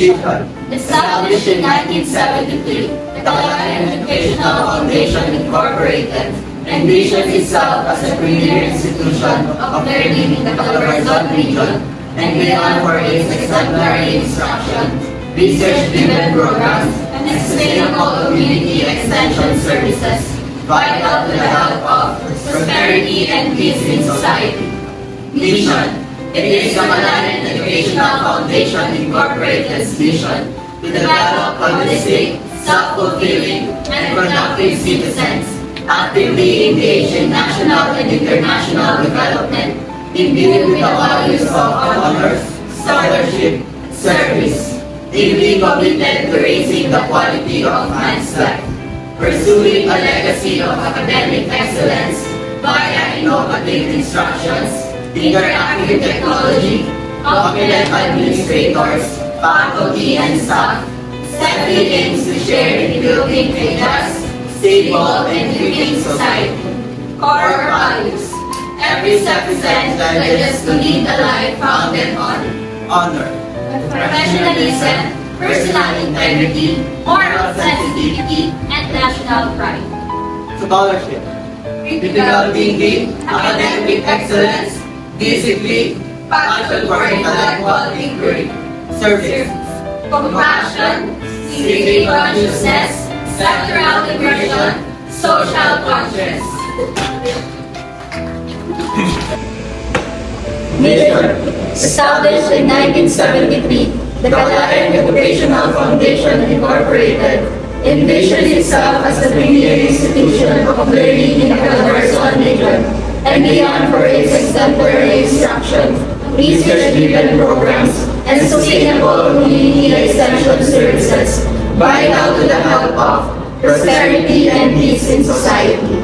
Institution. Established in 1973, the Calayan Educational Foundation Incorporated envisions itself as a premier institution of learning in the Calabarzon region and beyond for its exemplary instruction, research-driven programs, and sustainable community extension services, vital to the health of prosperity and peace in society. Mission. It is the Calayan Educational Foundation Incorporated's mission to develop holistic, self-fulfilling, and productive citizens, actively engage in national and international development, imbued with the values of honors, scholarship, service, deeply committed to raising the quality of man's life, pursuing a legacy of academic excellence via innovative instructions, interactive technology, competent administrators, faculty, and staff, steadily aims to share in building a just, stable, and humane society. Core values. Every citizen pledges to lead a life founded on Honor. professionalism, personal integrity, moral sensitivity, and national pride. Scholarship. Critical thinking, academic excellence, discipline, passion for intellectual inquiry, service, Compassion, civic consciousness, sectoral immersion, social conscience. mission, Established in 1973, the Calayan Educational Foundation Incorporated envisioned itself as the premier institution of learning in the Calabarzon region and beyond for its exemplary instruction, research-driven programs, and sustainable community extension services, vital to the health of prosperity and peace in society.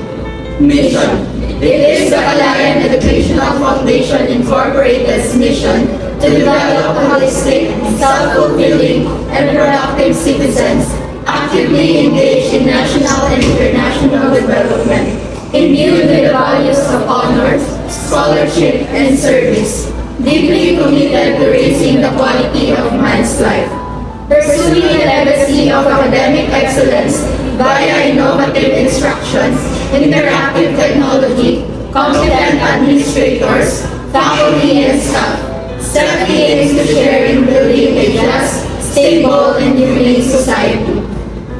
mission, It is the Calayan Educational Foundation Incorporated's mission to develop holistic, self-fulfilling, and productive citizens, actively engaged in national and international development, imbued with the values of honor, scholarship, and service, deeply committed to raising the quality of man's life, pursuing a legacy of academic excellence via innovative instructions, interactive technology, competent administrators, faculty, and staff, steadily aims to share in building a just, stable, and humane society.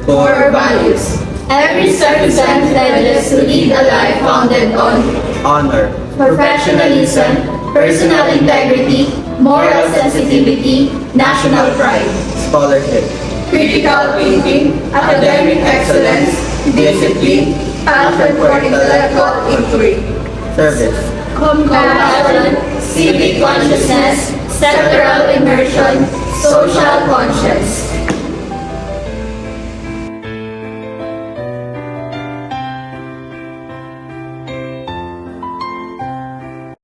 Core values. Every citizen pledges to lead a life founded on honor, professionalism, personal integrity, moral sensitivity, national pride, scholarship, critical thinking, academic excellence, discipline, passion for intellectual inquiry, service, compassion, civic consciousness, sectoral immersion, social conscience.